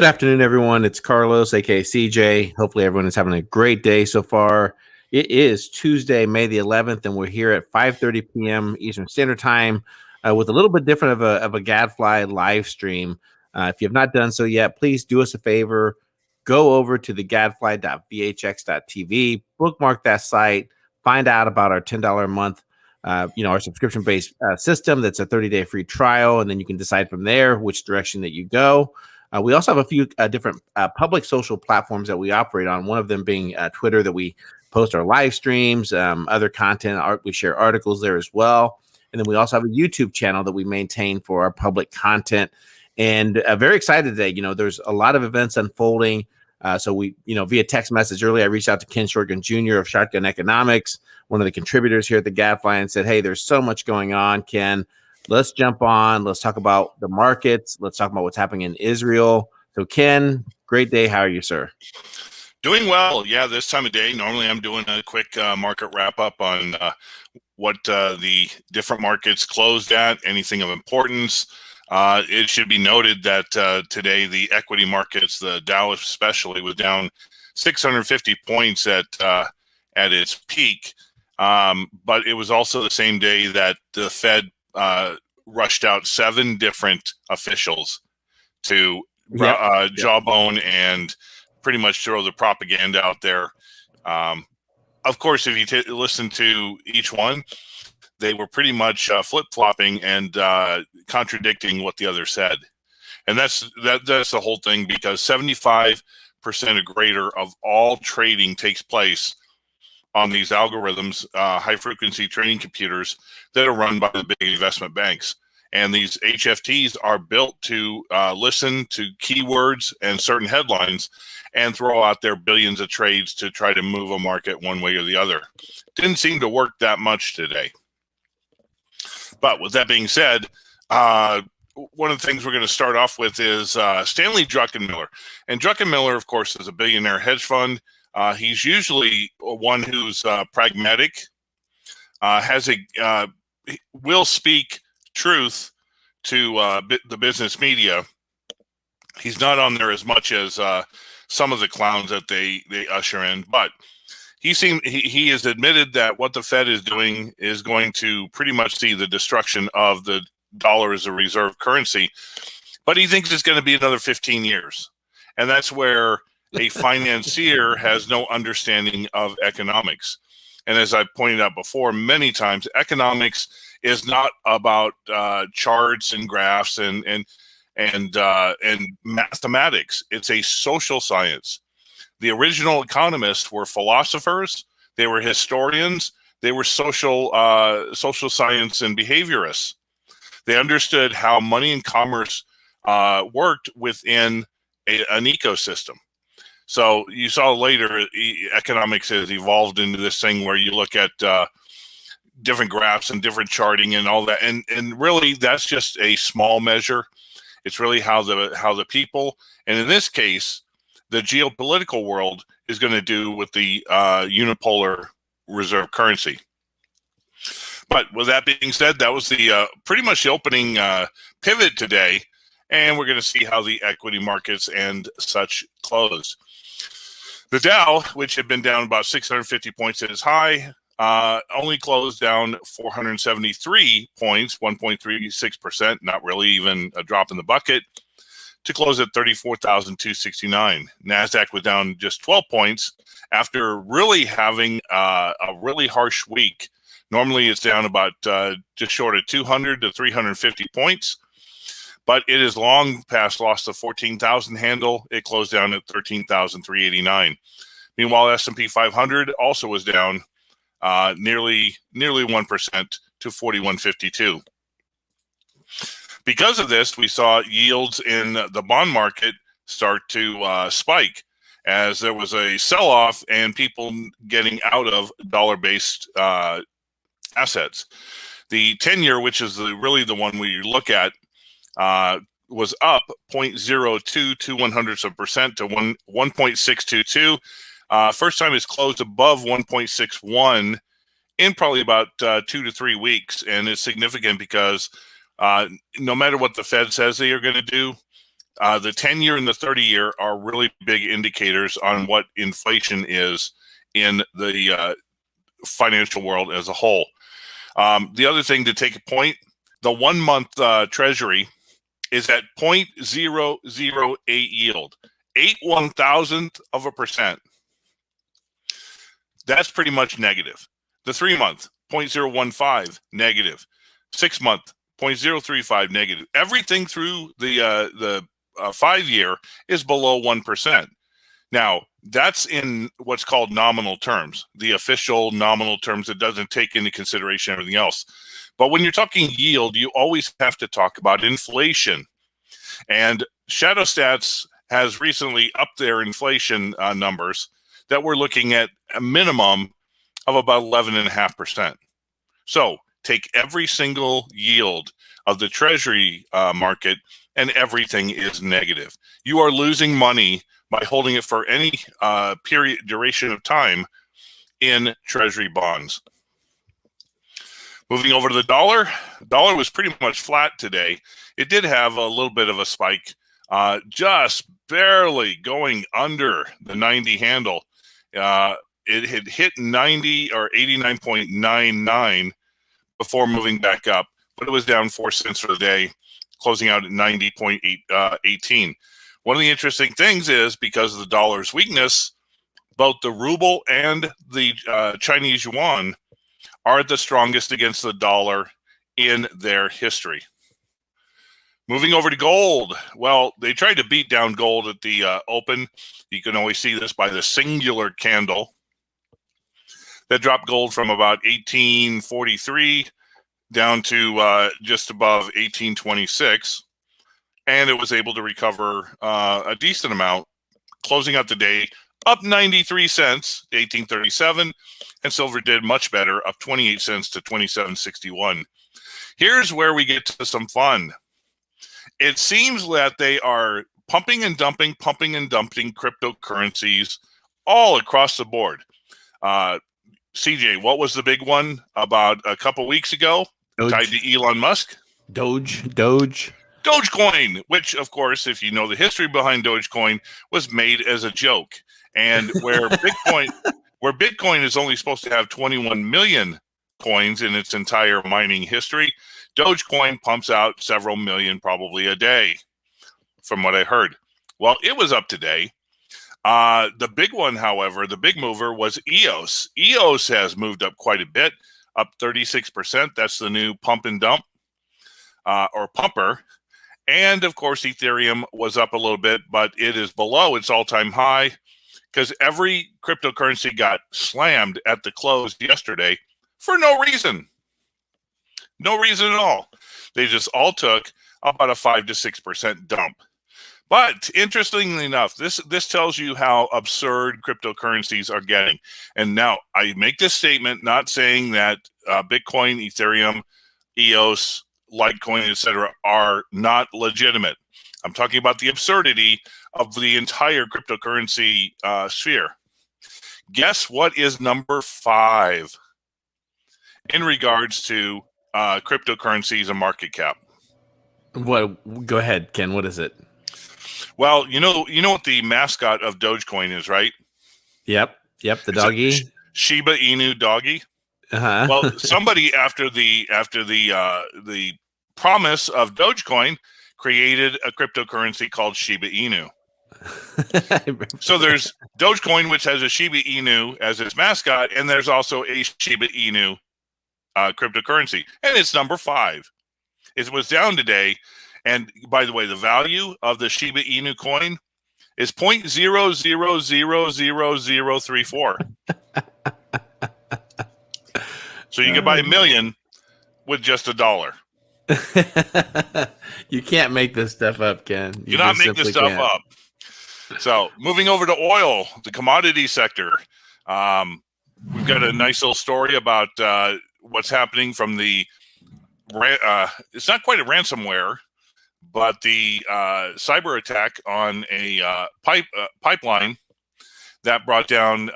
Good afternoon, everyone. It's Carlos, aka CJ. Hopefully, everyone is having a great day so far. It is Tuesday, May the 11th, and we're here at 5:30 p.m. Eastern Standard Time with a little bit different of a Gadfly live stream. If you have not done so yet, please do us a favor. Go over to the gadfly.vhx.tv, bookmark that site, find out about our $10 a month our subscription-based system. That's a 30-day free trial, and then you can decide from there which direction that you go. We also have a few different public social platforms that we operate on, one of them being Twitter, that we post our live streams, other content. We share articles there as well. And then we also have a YouTube channel that we maintain for our public content. And very excited today. There's a lot of events unfolding. So we, via text message earlier, I reached out to Ken Schortgen Jr. of Schortgen Economics, one of the contributors here at the Gadfly, and said, hey, there's so much going on, Ken. Let's jump on. Let's talk about the markets. Let's talk about what's happening in Israel. So, Ken, great day. How are you, sir? Doing well. Yeah, this time of day, normally I'm doing a quick market wrap-up on what the different markets closed at, anything of importance. It should be noted that today the equity markets, the Dow especially, was down 650 points at its peak. But it was also the same day that the Fed rushed out 7 different officials to jawbone and pretty much throw the propaganda out there. Of course, if you listen to each one, they were pretty much flip-flopping and contradicting what the other said. And that's the whole thing, because 75% or greater of all trading takes place on these algorithms, high-frequency trading computers that are run by the big investment banks. And these HFTs are built to listen to keywords and certain headlines and throw out their billions of trades to try to move a market one way or the other. Didn't seem to work that much today. But with that being said, one of the things we're going to start off with is Stanley Druckenmiller. And Druckenmiller, of course, is a billionaire hedge fund. He's usually one who's pragmatic, will speak truth to the business media. He's not on there as much as some of the clowns that they usher in, but he has admitted that what the Fed is doing is going to pretty much see the destruction of the dollar as a reserve currency, but he thinks it's going to be another 15 years. And that's where a financier has no understanding of economics. And as I pointed out before many times, economics is not about charts and graphs and mathematics. It's a social science. The original economists were philosophers, they were historians, they were social science and behaviorists. They understood how money and commerce worked within an ecosystem. So you saw later, economics has evolved into this thing where you look at different graphs and different charting and all that, and really that's just a small measure. It's really how the people, and in this case, the geopolitical world, is going to do with the unipolar reserve currency. But with that being said, that was the pretty much the opening pivot today, and we're going to see how the equity markets and such close. The Dow, which had been down about 650 points at its high, only closed down 473 points, 1.36%, not really even a drop in the bucket, to close at 34,269. NASDAQ was down just 12 points after really having a really harsh week. Normally it's down about just short of 200 to 350 points, but it has long past lost the 14,000 handle. It closed down at 13,389. Meanwhile, S&P 500 also was down nearly 1% to 4152. Because of this, we saw yields in the bond market start to spike as there was a sell-off and people getting out of dollar-based assets. The 10-year, which is really the one we look at, was up 0.02 to 0.01% to 1.622. First time it's closed above 1.61 in probably about 2 to 3 weeks, and it's significant because no matter what the Fed says they are going to do, The 10-year and the 30-year are really big indicators on what inflation is in the financial world as a whole. The other thing to take a point, the 1 month treasury is at 0.008 yield, 0.001%. That's pretty much negative. The 3 month, 0.015 negative. 6 month, 0.035 negative. Everything through the 5 year is below 1%. Now, that's in what's called nominal terms, the official nominal terms that doesn't take into consideration everything else. But when you're talking yield, you always have to talk about inflation. And Shadow Stats has recently upped their inflation numbers that we're looking at a minimum of about 11.5%. So take every single yield of the Treasury market and everything is negative. You are losing money by holding it for any period duration of time in Treasury bonds. Moving over to the dollar was pretty much flat today. It did have a little bit of a spike, just barely going under the 90 handle. It had hit 90 or 89.99 before moving back up, but it was down 4 cents for the day, closing out at 90.18. One of the interesting things is because of the dollar's weakness, both the ruble and the Chinese yuan are the strongest against the dollar in their history. Moving over to gold. Well, they tried to beat down gold at the open. You can always see this by the singular candle that dropped gold from about 1843 down to just above 1826. And it was able to recover a decent amount, closing out the day up 93 cents to 1837, and silver did much better, up 28 cents to 27.61. Here's where we get to some fun. It seems that they are pumping and dumping cryptocurrencies all across the board. CJ, what was the big one about a couple weeks ago tied to Elon Musk? Dogecoin, which, of course, if you know the history behind Dogecoin, was made as a joke. And where Bitcoin is only supposed to have 21 million coins in its entire mining history, Dogecoin pumps out several million probably a day, from what I heard. Well, it was up today. The big one, however, the big mover was EOS. EOS has moved up quite a bit, up 36%. That's the new pump and dump or pumper. And of course, Ethereum was up a little bit, but it is below its all-time high because every cryptocurrency got slammed at the close yesterday for no reason. No reason at all. They just all took about a 5 to 6% dump. But interestingly enough, this tells you how absurd cryptocurrencies are getting. And now I make this statement not saying that Bitcoin, Ethereum, EOS, Litecoin, etc., are not legitimate. I'm talking about the absurdity of the entire cryptocurrency sphere. Guess what is number 5 in regards to cryptocurrencies and market cap? What? Go ahead, Ken. What is it? Well, you know what the mascot of Dogecoin is, right? Yep. The doggy. Shiba Inu doggy. Uh-huh. Well, somebody after the promise of Dogecoin created a cryptocurrency called Shiba Inu. So there's Dogecoin, which has a Shiba Inu as its mascot, and there's also a Shiba Inu cryptocurrency, and it's number 5. It was down today, and by the way, the value of the Shiba Inu coin is 0.000034. So you can buy 1 million with just $1. You can't make this stuff up, Ken. You cannot make this stuff up. So moving over to oil, the commodity sector. We've got a nice little story about what's happening from the, it's not quite a ransomware, but the cyber attack on a pipeline that brought down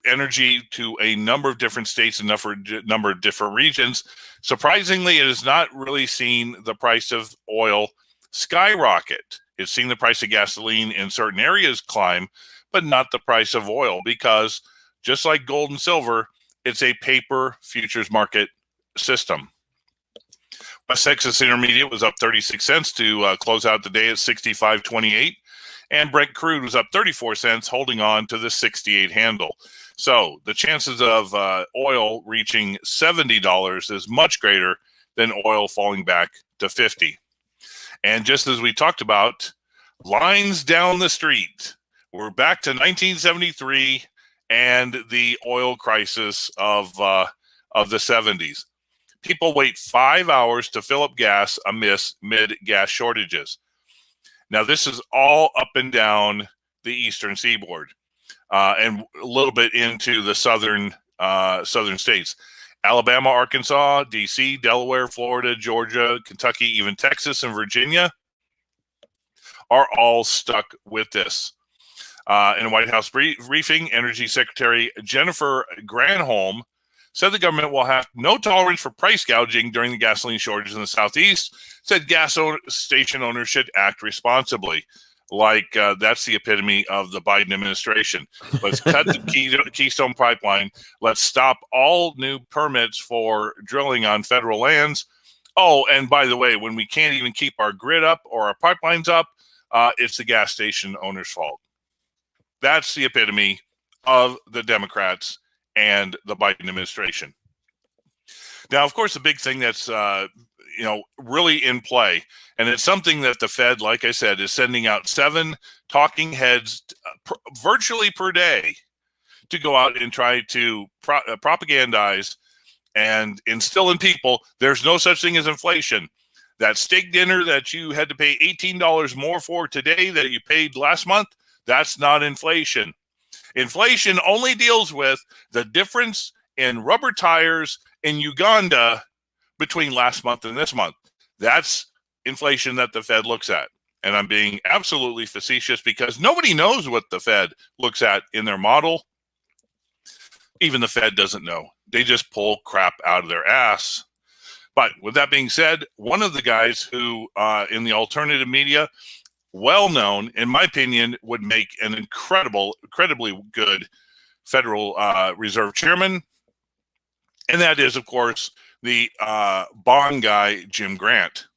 energy to a number of different states and number of different regions. Surprisingly, it has not really seen the price of oil skyrocket. It's seen the price of gasoline in certain areas climb, but not the price of oil, because just like gold and silver, it's a paper futures market system. West Texas Intermediate was up 36 cents to close out the day at 65.28, and Brent crude was up 34 cents, holding on to the 68 handle. So the chances of oil reaching $70 is much greater than oil falling back to 50. And just as we talked about, lines down the street, we're back to 1973 and the oil crisis of the 70s. People wait 5 hours to fill up gas amid gas shortages. Now, this is all up and down the eastern seaboard, and a little bit into the southern states. Alabama, Arkansas, D.C., Delaware, Florida, Georgia, Kentucky, even Texas and Virginia are all stuck with this. In a White House briefing, Energy Secretary Jennifer Granholm said the government will have no tolerance for price gouging during the gasoline shortage in the Southeast, said gas station owners should act responsibly. Like that's the epitome of the Biden administration. Let's cut the Keystone Pipeline. Let's stop all new permits for drilling on federal lands. Oh, and by the way, when we can't even keep our grid up or our pipelines up, it's the gas station owner's fault. That's the epitome of the Democrats and the Biden administration. Now, of course, the big thing that's really in play, and it's something that the Fed, like I said, is sending out 7 talking heads virtually per day to go out and try to propagandize and instill in people there's no such thing as inflation. That steak dinner that you had to pay $18 more for today that you paid last month, that's not inflation. Inflation only deals with the difference in rubber tires in Uganda between last month and this month. That's inflation that the Fed looks at. And I'm being absolutely facetious because nobody knows what the Fed looks at in their model. Even the Fed doesn't know. They just pull crap out of their ass. But with that being said, one of the guys who in the alternative media, well known, in my opinion, would make an incredibly good Federal Reserve chairman. And that is, of course, the bond guy, Jim Grant.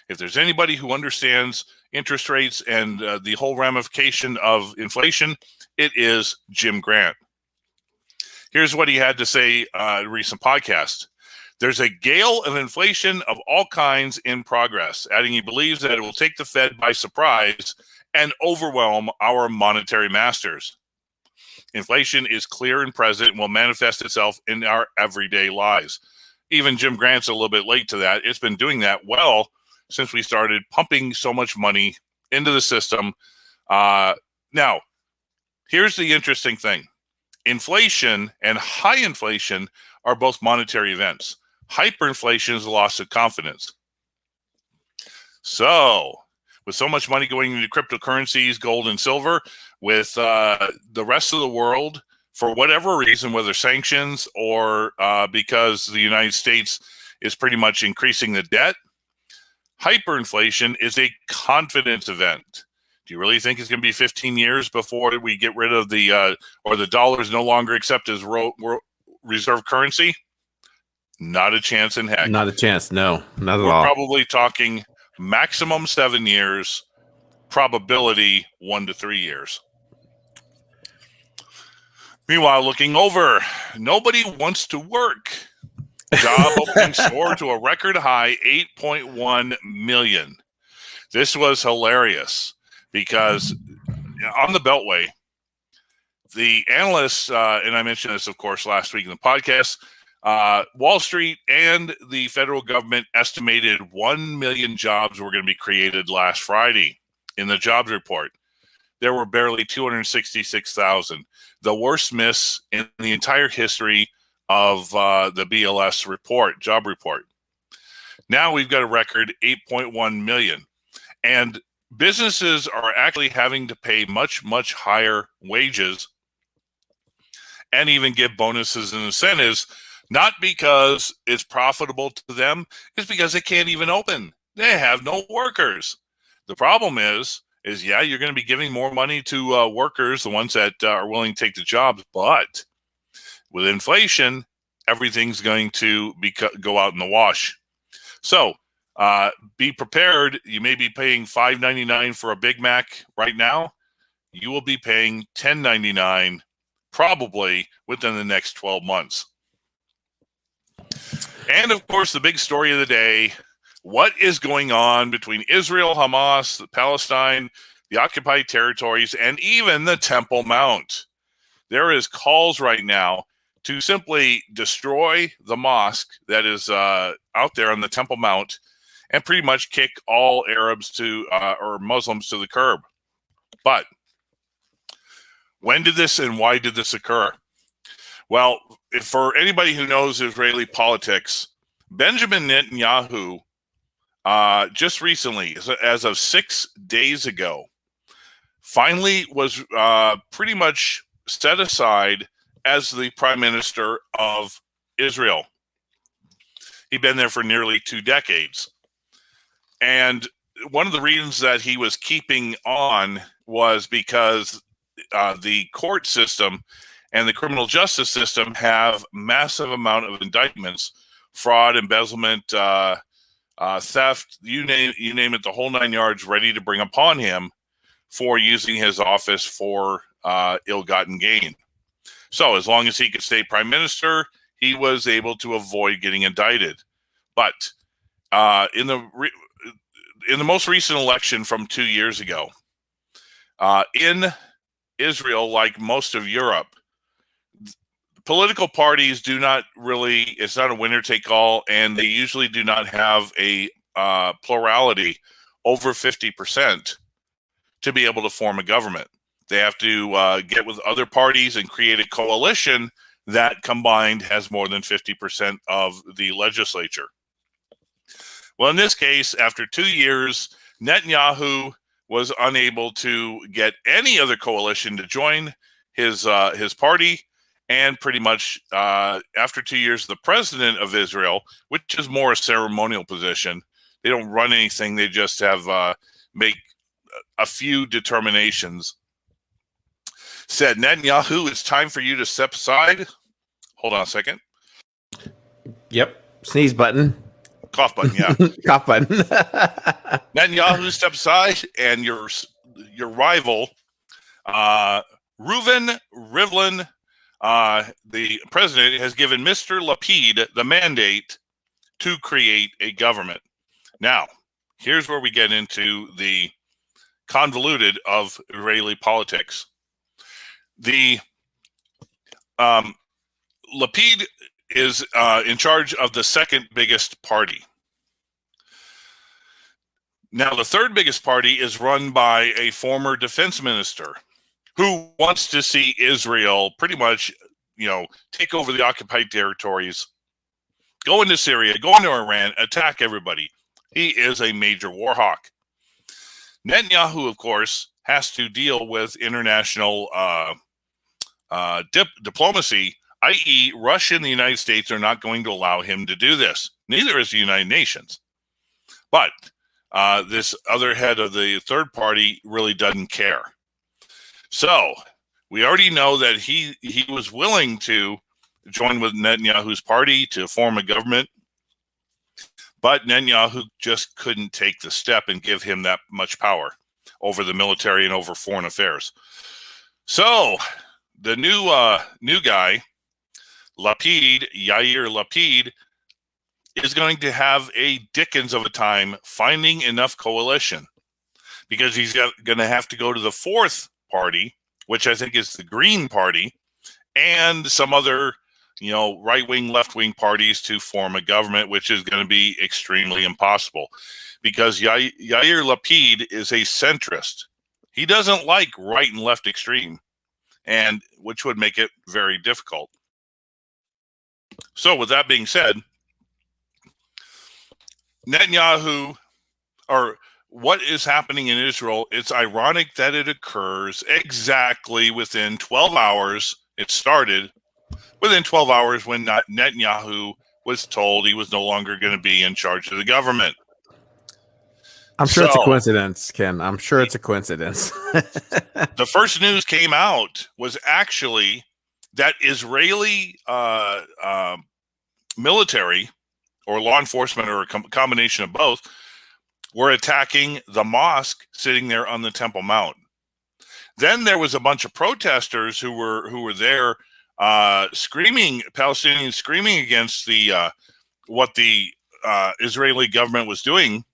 If there's anybody who understands interest rates and the whole ramification of inflation, it is Jim Grant. Here's what he had to say in a recent podcast. There's a gale of inflation of all kinds in progress, adding he believes that it will take the Fed by surprise and overwhelm our monetary masters. Inflation is clear and present and will manifest itself in our everyday lives. Even Jim Grant's a little bit late to that. It's been doing that well since we started pumping so much money into the system. Now, here's the interesting thing. Inflation and high inflation are both monetary events. Hyperinflation is a loss of confidence. So, with so much money going into cryptocurrencies, gold and silver, with the rest of the world, for whatever reason, whether sanctions or because the United States is pretty much increasing the debt, hyperinflation is a confidence event. Do you really think it's going to be 15 years before we get rid of the dollar is no longer accepted as reserve currency? Not a chance in heck. Not a chance. No, not at all. We're probably talking maximum 7 years, probability 1 to 3 years. Meanwhile, looking over, nobody wants to work. Job openings soared to a record high 8.1 million. This was hilarious because on the Beltway, the analysts, and I mentioned this, of course, last week in the podcast, Wall Street and the federal government estimated 1 million jobs were going to be created last Friday in the jobs report. There were barely 266,000, the worst miss in the entire history of the BLS report, job report. Now we've got a record 8.1 million. And businesses are actually having to pay much, much higher wages and even give bonuses and incentives, not because it's profitable to them, it's because they can't even open. They have no workers. The problem is yeah, you're going to be giving more money to workers, the ones that are willing to take the jobs, but with inflation, everything's going to go out in the wash. So be prepared. You may be paying $5.99 for a Big Mac right now. You will be paying $10.99 probably within the next 12 months. And of course, the big story of the day, what is going on between Israel, Hamas, Palestine, the occupied territories, and even the Temple Mount? There is calls right now to simply destroy the mosque that is out there on the Temple Mount and pretty much kick all Arabs to or Muslims to the curb. But when did this and why did this occur? Well, for anybody who knows Israeli politics, Benjamin Netanyahu just recently, as of 6 days ago, finally was pretty much set aside as the prime minister of Israel. He'd been there for nearly 2 decades. And one of the reasons that he was keeping on was because the court system and the criminal justice system have massive amount of indictments, fraud, embezzlement, theft, you name it, the whole 9 yards, ready to bring upon him for using his office for ill-gotten gain. So as long as he could stay prime minister, he was able to avoid getting indicted. But in the most recent election from 2 years ago, in Israel, like most of Europe, political parties do not really, it's not a winner-take-all, and they usually do not have a plurality over 50% to be able to form a government. They have to get with other parties and create a coalition that combined has more than 50% of the legislature. Well, in this case, after 2 years, Netanyahu was unable to get any other coalition to join his party. And pretty much after 2 years, the president of Israel, which is more a ceremonial position, they don't run anything. They just have make a few determinations. Said, Netanyahu, it's time for you to step aside. Hold on a second. Yep. Sneeze button. Cough button, yeah. Cough button. Netanyahu, step aside, and your rival, Reuven Rivlin, the president, has given Mr. Lapid the mandate to create a government. Now, here's where we get into the convoluted of Israeli politics. The Lapid is in charge of the second biggest party. Now, the third biggest party is run by a former defense minister who wants to see Israel pretty much, take over the occupied territories, go into Syria, go into Iran, attack everybody. He is a major war hawk. Netanyahu, of course, has to deal with international diplomacy, i.e. Russia and the United States are not going to allow him to do this. Neither is the United Nations. But this other head of the third party really doesn't care. So we already know that he was willing to join with Netanyahu's party to form a government, but Netanyahu just couldn't take the step and give him that much power over the military and over foreign affairs. So the new guy, Lapid, Yair Lapid, is going to have a dickens of a time finding enough coalition, because he's going to have to go to the fourth party, which I think is the Green Party, and some other, right-wing, left-wing parties to form a government, which is going to be extremely impossible, because Yair Lapid is a centrist. He doesn't like right and left extreme, and which would make it very difficult. So with that being said, Netanyahu, or what is happening in Israel, it's ironic that it occurs exactly within 12 hours. It started within 12 hours when Netanyahu was told he was no longer going to be in charge of the government. I'm sure it's a So coincidence, Ken. I'm sure it's a coincidence. the first news came out was actually that Israeli military or law enforcement or a combination of both were attacking the mosque sitting there on the Temple Mount. Then there was a bunch of protesters who were there screaming, Palestinians screaming against the what the Israeli government was doing.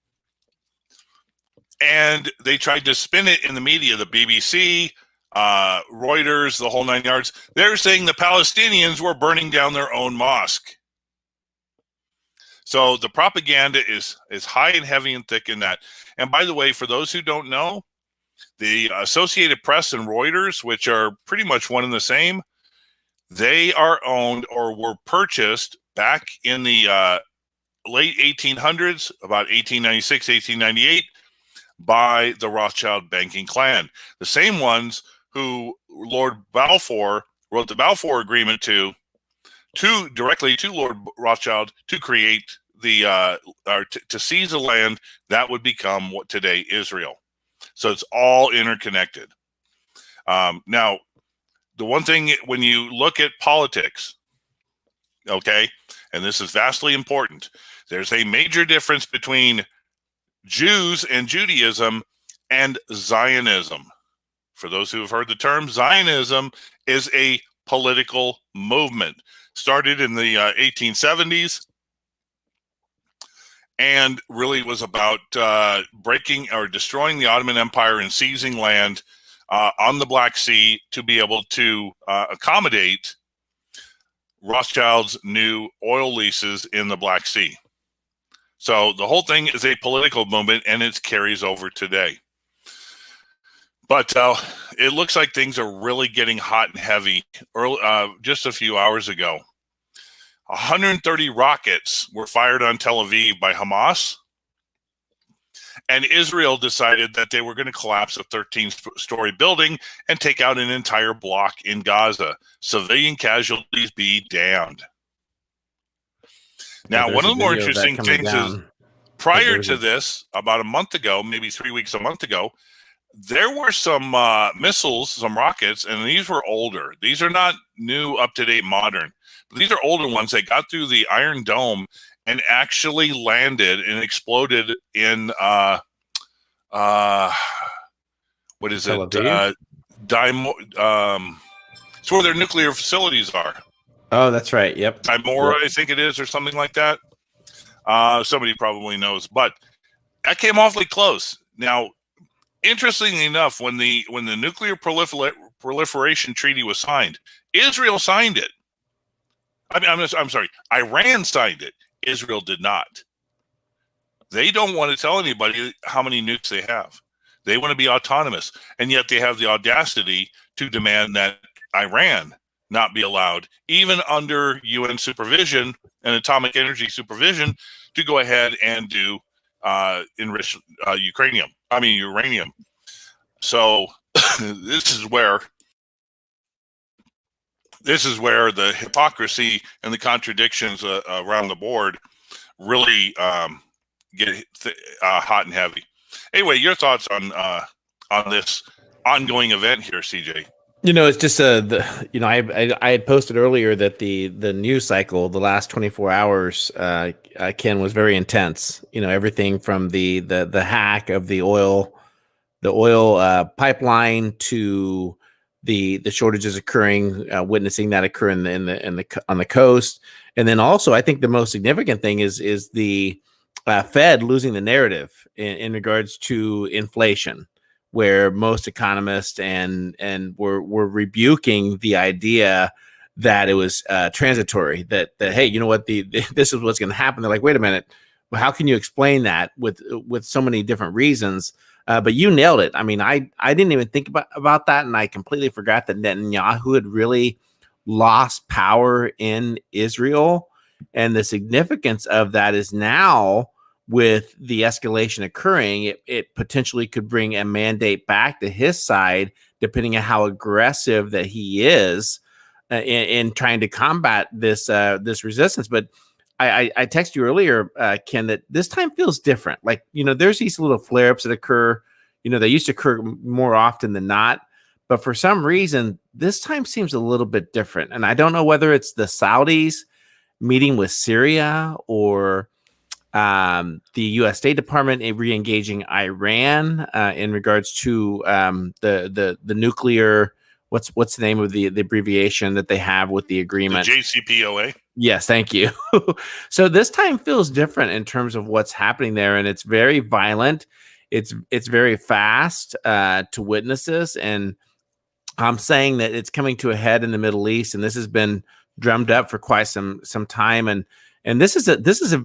And they tried to spin it in the media, the BBC, Reuters, the whole 9 yards. They're saying the Palestinians were burning down their own mosque. So the propaganda is high and heavy and thick in that. And by the way, for those who don't know, the Associated Press and Reuters, which are pretty much one and the same, they are owned or were purchased back in the late 1800s, about 1896, 1898, by the Rothschild banking clan. The same ones who Lord Balfour wrote the Balfour Agreement to directly to Lord Rothschild to create the to seize the land that would become what today Israel. So it's all interconnected. Now, the one thing when you look at politics, okay, and this is vastly important, there's a major difference between Jews and Judaism and Zionism. For those who have heard the term, Zionism is a political movement. Started in the 1870s and really was about breaking or destroying the Ottoman Empire and seizing land on the Black Sea to be able to accommodate Rothschild's new oil leases in the Black Sea. So the whole thing is a political movement, and it carries over today. But it looks like things are really getting hot and heavy. Just a few hours ago, 130 rockets were fired on Tel Aviv by Hamas, and Israel decided that they were going to collapse a 13-story building and take out an entire block in Gaza. Civilian casualties be damned. Now, one of the more interesting things is prior to this, about a month ago, maybe 3 weeks, a month ago, there were some missiles, some rockets, and these were older. These are not new, up-to-date, modern. But these are older ones. They got through the Iron Dome and actually landed and exploded in, what is Tel it? Aviv? It's where their nuclear facilities are. Oh, that's right. Yep. Dimora, Yep. I think it is, or something like that. Somebody probably knows, but that came awfully close. Now, interestingly enough, when the nuclear proliferation treaty was signed, Israel signed it. I'm sorry, Iran signed it. Israel did not. They don't want to tell anybody how many nukes they have. They want to be autonomous, and yet they have the audacity to demand that Iran not be allowed, even under UN supervision and atomic energy supervision, to go ahead and do enrich uranium. So this is where the hypocrisy and the contradictions around the board really get hot and heavy. Anyway, your thoughts on this ongoing event here, CJ? It's just I had posted earlier that the news cycle, the last 24 hours, Ken, was very intense. Everything from the hack of the oil pipeline to the shortages occurring, witnessing that occur on the coast, and then also I think the most significant thing is the Fed losing the narrative in regards to inflation, where most economists and were rebuking the idea that it was transitory, that hey, you know what, this is what's going to happen. They're like, wait a minute, well, how can you explain that with so many different reasons? But you nailed it. I mean, I didn't even think about that, and I completely forgot that Netanyahu had really lost power in Israel, and the significance of that is now, with the escalation occurring, it potentially could bring a mandate back to his side, depending on how aggressive that he is in trying to combat this resistance. But I texted you earlier, Ken, that this time feels different. Like, there's these little flare ups that occur. They used to occur more often than not. But for some reason, this time seems a little bit different. And I don't know whether it's the Saudis meeting with Syria or the U.S. State Department re-engaging Iran in regards to the nuclear. What's the name of the abbreviation that they have with the agreement? The JCPOA. Yes, thank you. So this time feels different in terms of what's happening there, and it's very violent. It's very fast to witness this, and I'm saying that it's coming to a head in the Middle East, and this has been drummed up for quite some time, and this is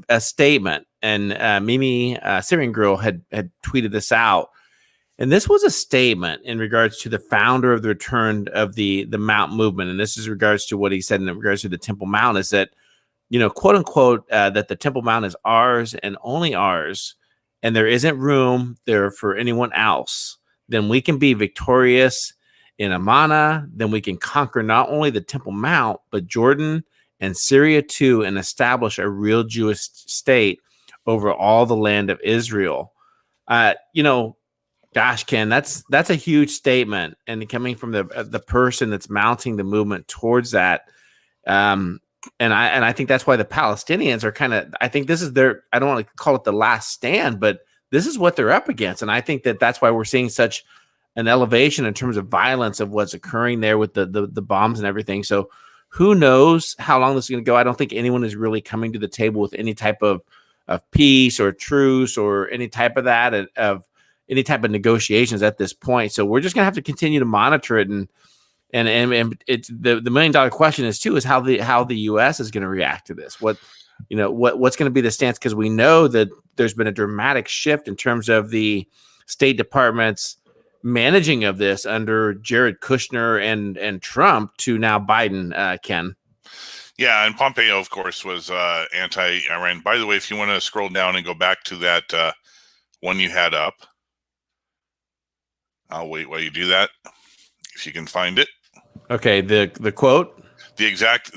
a statement. And Mimi Syrian Girl had tweeted this out, and this was a statement in regards to the founder of the Return of the Mount movement, and this is regards to what he said in regards to the Temple Mount, is that quote unquote that the Temple Mount is ours and only ours, and there isn't room there for anyone else. Then we can be victorious in Amana, then we can conquer not only the Temple Mount, but Jordan and Syria too, and establish a real Jewish state over all the land of Israel. Gosh, Ken, that's a huge statement, and coming from the person that's mounting the movement towards that. And I think that's why the Palestinians are kind of, I think this is their, I don't want to call it the last stand, but this is what they're up against. And I think that's why we're seeing such an elevation in terms of violence of what's occurring there with the bombs and everything. So who knows how long this is going to go? I don't think anyone is really coming to the table with any type of peace or truce or any type of that, of any type of negotiations at this point. So we're just going to have to continue to monitor it. And it's the $1 million question is how the U.S. is going to react to this. What's going to be the stance? Because we know that there's been a dramatic shift in terms of the State Department's managing of this under Jared Kushner and Trump to now Biden, Ken. Yeah, and Pompeo, of course, was anti-Iran. By the way, if you want to scroll down and go back to that one you had up, I'll wait while you do that, if you can find it. Okay, the quote, the exact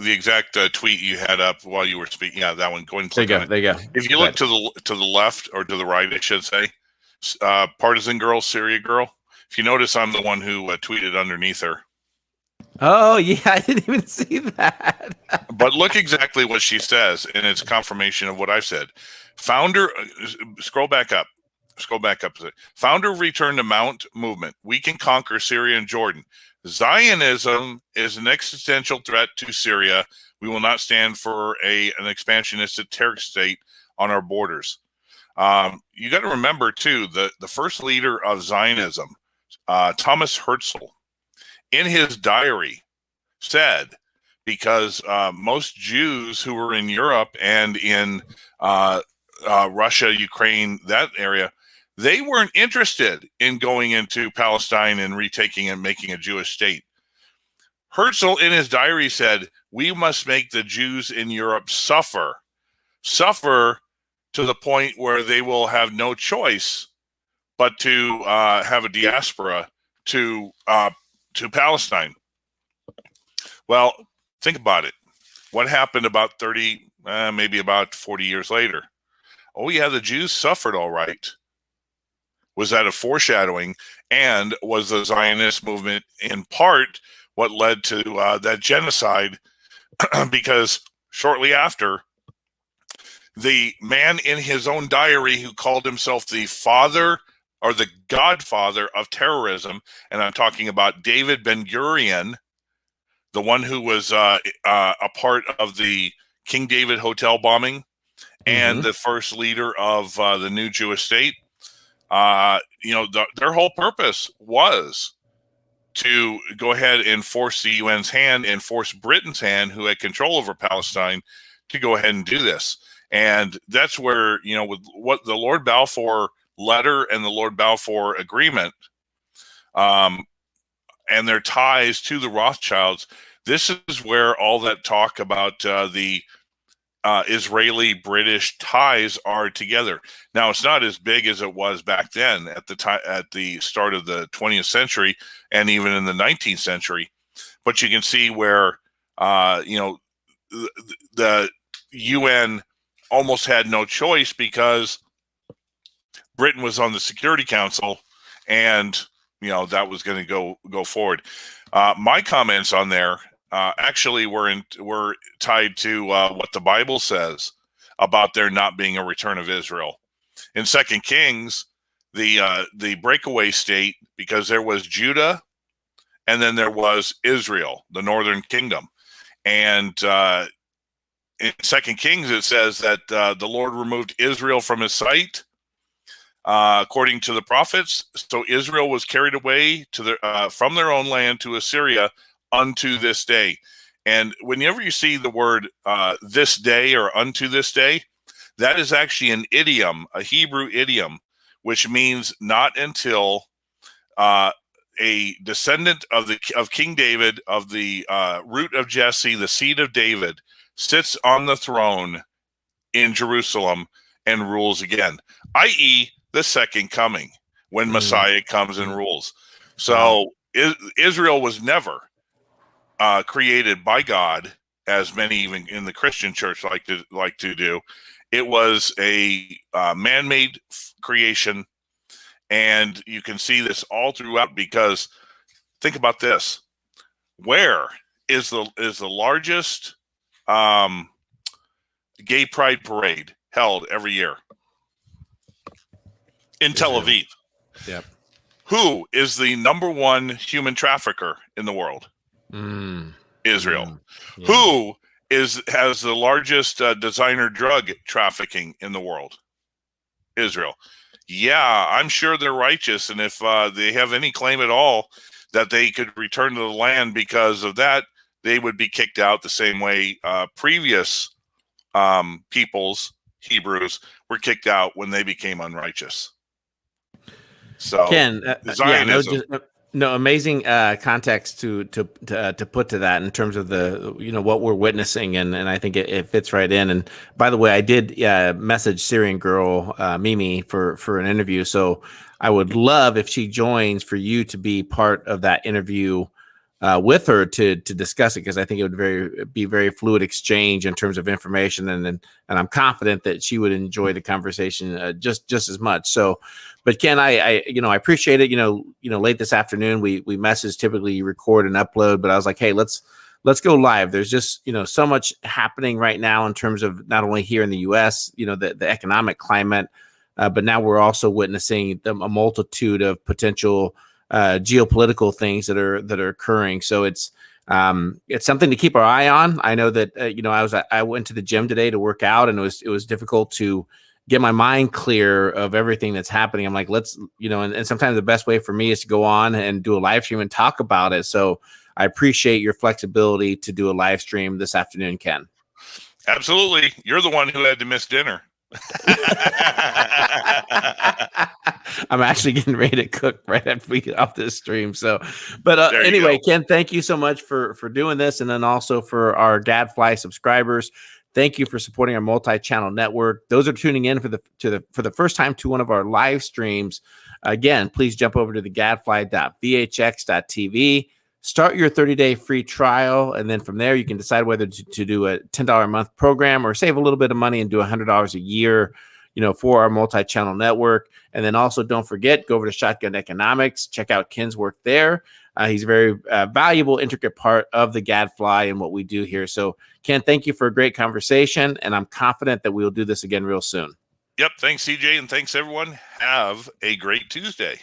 tweet you had up while you were speaking. Yeah, that one. Go ahead and click on it. There you go. If you look to the left, or to the right, I should say, Partisan Girl, Syria Girl. If you notice, I'm the one who tweeted underneath her. Oh, yeah, I didn't even see that. But look exactly what she says, and it's confirmation of what I've said. Founder, scroll back up. Founder of Return to Mount movement. We can conquer Syria and Jordan. Zionism is an existential threat to Syria. We will not stand for an expansionistic terror state on our borders. You got to remember, too, the first leader of Zionism, Thomas Herzl, in his diary said, because most Jews who were in Europe and in Russia, Ukraine, that area, they weren't interested in going into Palestine and retaking and making a Jewish state. Herzl in his diary said, we must make the Jews in Europe suffer to the point where they will have no choice but to have a diaspora to Palestine. Well, think about it. What happened about 30, maybe about 40 years later? Oh, yeah, the Jews suffered all right. Was that a foreshadowing? And was the Zionist movement in part what led to that genocide? Because shortly after, the man in his own diary who called himself the father or the godfather of terrorism, and I'm talking about David Ben-Gurion, the one who was a part of the King David Hotel bombing, and the first leader of the new Jewish state. Their whole purpose was to go ahead and force the UN's hand and force Britain's hand, who had control over Palestine, to go ahead and do this. And that's where, with what the Lord Balfour letter and the Lord Balfour agreement, and their ties to the Rothschilds, this is where all that talk about the Israeli-British ties are together. Now, it's not as big as it was back then at the start of the 20th century and even in the 19th century, but you can see where the UN almost had no choice because Britain was on the Security Council, and that was going to go forward. My comments on there actually were tied to what the Bible says about there not being a return of Israel. In 2 Kings, the breakaway state, because there was Judah and then there was Israel, the northern kingdom. And in 2 Kings, it says that the Lord removed Israel from his sight, according to the prophets. So Israel was carried away from their own land to Assyria unto this day. And whenever you see the word this day or unto this day, that is actually an idiom, a Hebrew idiom, which means not until a descendant of King David, of the root of Jesse, the seed of David, sits on the throne in Jerusalem and rules again, i.e., the second coming, when Messiah comes and rules. So Israel was never created by God, as many even in the Christian church like to do. It was a man-made creation, and you can see this all throughout. Because think about this: where is the largest gay pride parade held every year? In Tel Aviv. Yep. Who is the number one human trafficker in the world? Israel. Yeah. Who has the largest designer drug trafficking in the world? Israel. Yeah, I'm sure they're righteous, and if they have any claim at all that they could return to the land because of that, they would be kicked out the same way previous peoples, Hebrews, were kicked out when they became unrighteous. So, Ken, Zionism. Amazing context to put to that in terms of the what we're witnessing, and I think it fits right in. And by the way, I did message Syrian girl Mimi for an interview, so I would love if she joins for you to be part of that interview with her to discuss it, because I think it would be very fluid exchange in terms of information, and I'm confident that she would enjoy the conversation just as much. So, but Ken, I appreciate it. Late this afternoon we message, typically record and upload, but I was like, hey, let's go live. There's just so much happening right now in terms of not only here in the U.S. The economic climate, but now we're also witnessing a multitude of potential geopolitical things that are occurring. So it's something to keep our eye on. I know that I went to the gym today to work out, and it was difficult to get my mind clear of everything that's happening. I'm like, let's and sometimes the best way for me is to go on and do a live stream and talk about it. So I appreciate your flexibility to do a live stream this afternoon, Ken. Absolutely. You're the one who had to miss dinner. I'm actually getting ready to cook right after we get off this stream. So, but anyway, Ken, thank you so much for doing this. And then also for our Gadfly subscribers, thank you for supporting our multi-channel network. Those are tuning in for the first time to one of our live streams. Again, please jump over to the gadfly.vhx.tv. Start your 30-day free trial, and then from there you can decide whether to do a $10 a month program or save a little bit of money and do $100 a year, for our multi-channel network. And then also don't forget, go over to Shotgun Economics, check out Ken's work there. He's a very valuable, intricate part of the Gadfly and what we do here. So, Ken, thank you for a great conversation, and I'm confident that we will do this again real soon. Yep. Thanks, CJ, and thanks, everyone. Have a great Tuesday.